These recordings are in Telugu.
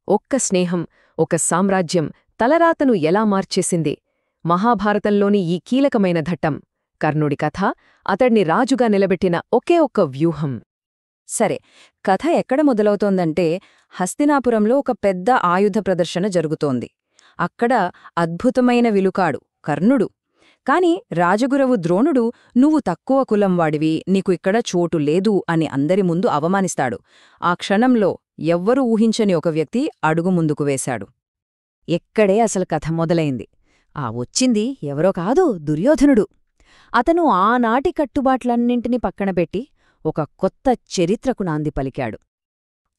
ఒక్క స్నేహం, ఒక సామ్రాజ్యం తలరాతను ఎలా మార్చేసింది. మహాభారతంలోని ఈ కీలకమైన ఘట్టం కర్ణుడి కథ, అతడ్ని రాజుగా నిలబెట్టిన ఒకే ఒక్క వ్యూహం. సరే, కథ ఎక్కడ మొదలవుతోందంటే హస్తినాపురంలో ఒక పెద్ద ఆయుధ ప్రదర్శన జరుగుతోంది. అక్కడ అద్భుతమైన విలుకాడు కర్ణుడు. కాని రాజగురవు ద్రోణుడు నువ్వు తక్కువ కులంవాడివి, నీకు ఇక్కడ చోటు లేదు అని అందరి ముందు అవమానిస్తాడు. ఆ క్షణంలో ఎవ్వరూ ఊహించని ఒక వ్యక్తి అడుగు ముందుకు వేశాడు. ఎక్కడే అసలు కథ మొదలైంది. ఆ వచ్చింది ఎవరో కాదు, దుర్యోధనుడు. అతను ఆనాటి కట్టుబాట్లన్నింటినీ పక్కనపెట్టి ఒక కొత్త చరిత్రకు నాంది పలికాడు.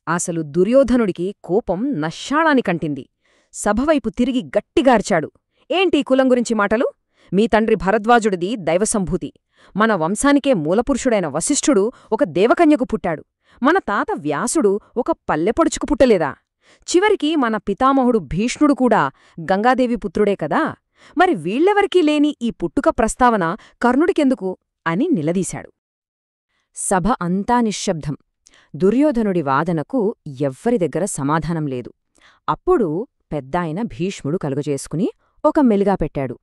అసలు దుర్యోధనుడికి కోపం నశ్శాళానికంటింది. సభవైపు తిరిగి గట్టిగార్చాడు. ఏంటి కులం గురించి మాటలు? మీ తండ్రి భరద్వాజుడిది దైవసంభూతి. మన వంశానికే మూలపురుషుడైన వశిష్ఠుడు ఒక దేవకన్యకు పుట్టాడు. మన తాత వ్యాసుడు ఒక పల్లెపొడుచుకు పుట్టలేదా? చివరికి మన పితామహుడు భీష్ముడు కూడా గంగాదేవి పుత్రుడే కదా. మరి వీళ్లెవరికీ లేని ఈ పుట్టుక ప్రస్తావన కర్ణుడికెందుకు అని నిలదీశాడు. సభ అంతా నిశ్శబ్దం. దుర్యోధనుడి వాదనకు ఎవ్వరి దగ్గర సమాధానం లేదు. అప్పుడు పెద్దాయన భీష్ముడు కలుగజేసుకుని ఒక మెలిగా పెట్టాడు.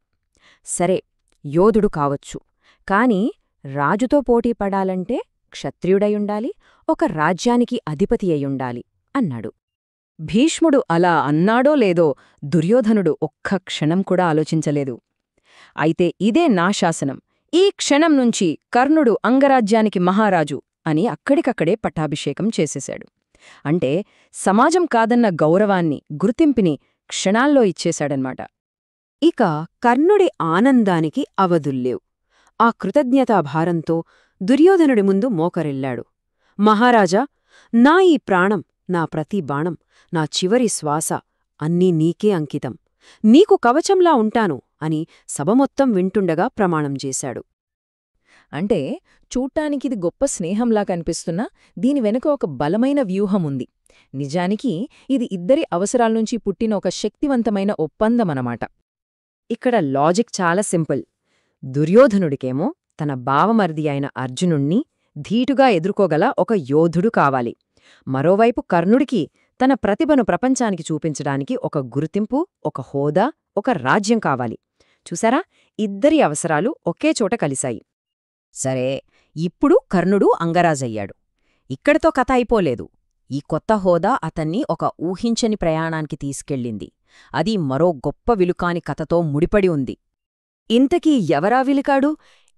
సరే, యోధుడు కావచ్చు, కాని రాజుతో పోటీపడాలంటే క్షత్రియుడయుండాలి, ఒక రాజ్యానికి అధిపతి అయ్యుండాలి అన్నాడు. భీష్ముడు అలా అన్నాడో లేదో దుర్యోధనుడు ఒక్క క్షణం కూడా ఆలోచించలేదు. అయితే ఇదే నా శాసనం, ఈ క్షణం నుంచి కర్ణుడు అంగరాజ్యానికి మహారాజు అని అక్కడికక్కడే పట్టాభిషేకం చేసేశాడు. అంటే సమాజం కాదన్న గౌరవాన్ని, గుర్తింపుని క్షణాల్లో ఇచ్చేశాడన్మాట. ఇక కర్ణుడి ఆనందానికి అవధుల్లేవు. ఆ కృతజ్ఞతాభారంతో దుర్యోధనుడి ముందు మోకరిల్లాడు. మహారాజా, నా ఈ ప్రాణం, నా ప్రతి బాణం, నా చివరి శ్వాస అన్నీ నీకే అంకితం. నీకు కవచంలా ఉంటాను అని సభ మొత్తం వింటుండగా ప్రమాణం చేశాడు. అంటే చూడ్టానికిది గొప్ప స్నేహంలా కనిపిస్తున్నా దీని వెనుక ఒక బలమైన వ్యూహముంది. నిజానికి ఇది ఇద్దరి అవసరాల్నుంచి పుట్టిన ఒక శక్తివంతమైన ఒప్పందమనమాట. ఇక్కడ లాజిక్ చాలా సింపుల్. దుర్యోధనుడికేమో తన బావమర్ది అయిన అర్జునుణ్ణి ధీటుగా ఎదుర్కోగల ఒక యోధుడు కావాలి. మరోవైపు కర్ణుడికి తన ప్రతిభను ప్రపంచానికి చూపించడానికి ఒక గుర్తింపు, ఒక హోదా, ఒక రాజ్యం కావాలి. చూసారా, ఇద్దరి అవసరాలు ఒకే చోట కలిశాయి. సరే, ఇప్పుడు కర్ణుడు అంగరాజయ్యాడు. ఇక్కడితో కథ అయిపోలేదు. ఈ కొత్త హోదా అతన్ని ఒక ఊహించని ప్రయాణానికి తీసుకెళ్ళింది. అది మరో గొప్ప విలుకాని కథతో ముడిపడి ఉంది. ఇంతకీ ఎవరా విలుకాడు?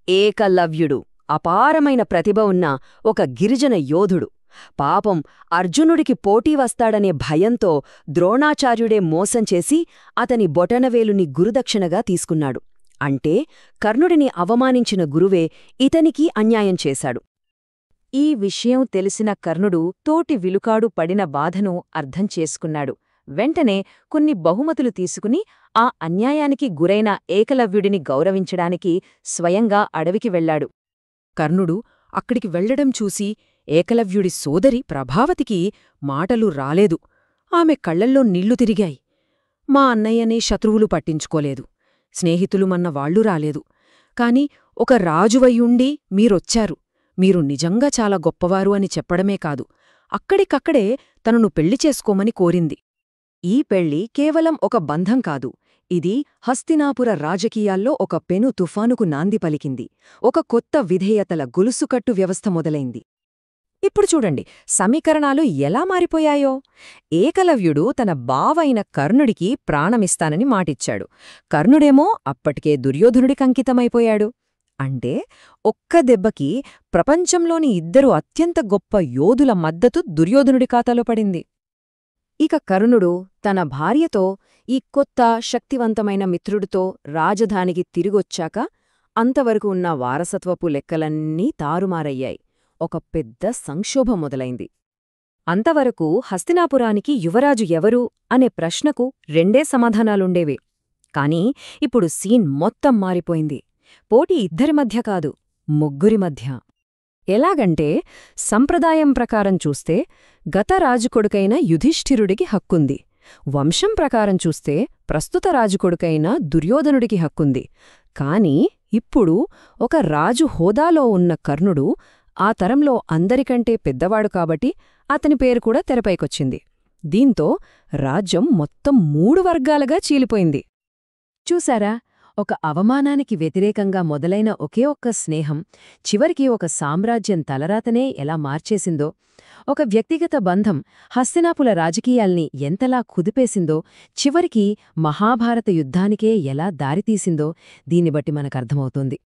ఏకలవ్యుడు. అపారమైన ప్రతిభ ఉన్న ఒక గిరిజన యోధుడు. పాపం అర్జునుడికి పోటీ వస్తాడనే భయంతో ద్రోణాచార్యుడే మోసం చేసి అతని బొటనవేలుని గురుదక్షిణగా తీసుకున్నాడు. అంటే కర్ణుడిని అవమానించిన గురువే ఇతనికి అన్యాయం చేశాడు. ఈ విషయం తెలిసిన కర్ణుడు తోటి విలుకాడు పడిన బాధను అర్థం చేసుకున్నాడు. వెంటనే కొన్ని బహుమతులు తీసుకుని ఆ అన్యాయానికి గురైన ఏకలవ్యుడిని గౌరవించడానికి స్వయంగా అడవికి వెళ్లాడు. కర్ణుడు అక్కడికి వెళ్లడం చూసి ఏకలవ్యుడి సోదరి ప్రభావతికి మాటలు రాలేదు. ఆమె కళ్లల్లో నీళ్లు తిరిగాయి. మా అన్నయ్యనే శత్రువులు పట్టించుకోలేదు, స్నేహితులు మన్న వాళ్లు రాలేదు, కాని ఒక రాజువయ్యుండి మీరొచ్చారు, మీరు నిజంగా చాలా గొప్పవారు అని చెప్పడమే కాదు, అక్కడికక్కడే తనను పెళ్లి చేసుకోమని కోరింది. ఈ పెళ్లి కేవలం ఒక బంధం కాదు, ఇది హస్తినాపుర రాజకీయాల్లో ఒక పెను తుఫానుకు నాంది పలికింది. ఒక కొత్త విధేయతల గొలుసుకట్టు వ్యవస్థ మొదలైంది. ఇప్పుడు చూడండి సమీకరణాలు ఎలా మారిపోయాయో. ఏకలవ్యుడు తన బావైన కర్ణుడికి ప్రాణమిస్తానని మాటిచ్చాడు. కర్ణుడేమో అప్పటికే దుర్యోధనుడికంకితమైపోయాడు. అంటే ఒక్క దెబ్బకి ప్రపంచంలోని ఇద్దరు అత్యంత గొప్ప యోధుల మద్దతు దుర్యోధనుడి ఖాతాలో పడింది. ఇక కర్ణుడు తన భార్యతో, ఈ కొత్త శక్తివంతమైన మిత్రుడితో రాజధానికి తిరిగొచ్చాక అంతవరకు ఉన్న వారసత్వపు లెక్కలన్నీ తారుమారయ్యాయి. ఒక పెద్ద సంక్షోభం మొదలైంది. అంతవరకు హస్తినాపురానికి యువరాజు ఎవరు అనే ప్రశ్నకు రెండే సమాధానాలుండేవే. కాని ఇప్పుడు సీన్ మొత్తం మారిపోయింది. పోటీ ఇద్దరి మధ్య కాదు, ముగ్గురి మధ్య. ఎలాగంటే సంప్రదాయం ప్రకారం చూస్తే గత రాజుకొడుకైన యుధిష్ఠిరుడికి హక్కుంది, వంశం ప్రకారం చూస్తే ప్రస్తుత రాజుకొడుకైన దుర్యోధనుడికి హక్కుంది. కాని ఇప్పుడు ఒక రాజు హోదాలో ఉన్న కర్ణుడు ఆ తరంలో అందరికంటే పెద్దవాడు కాబట్టి అతని పేరు కూడా తెరపైకొచ్చింది. దీంతో రాజ్యం మొత్తం 3 వర్గాలుగా చీలిపోయింది. చూసారా, ఒక అవమానానికి వ్యతిరేకంగా మొదలైన ఒకే ఒక్క స్నేహం చివరికి ఒక సామ్రాజ్యం తలరాతనే ఎలా మార్చేసిందో, ఒక వ్యక్తిగత బంధం హస్తినాపుల రాజకీయాల్ని ఎంతలా కుదిపేసిందో, చివరికి మహాభారత యుద్ధానికే ఎలా దారితీసిందో దీన్ని బట్టి మనకర్థమవుతుంది.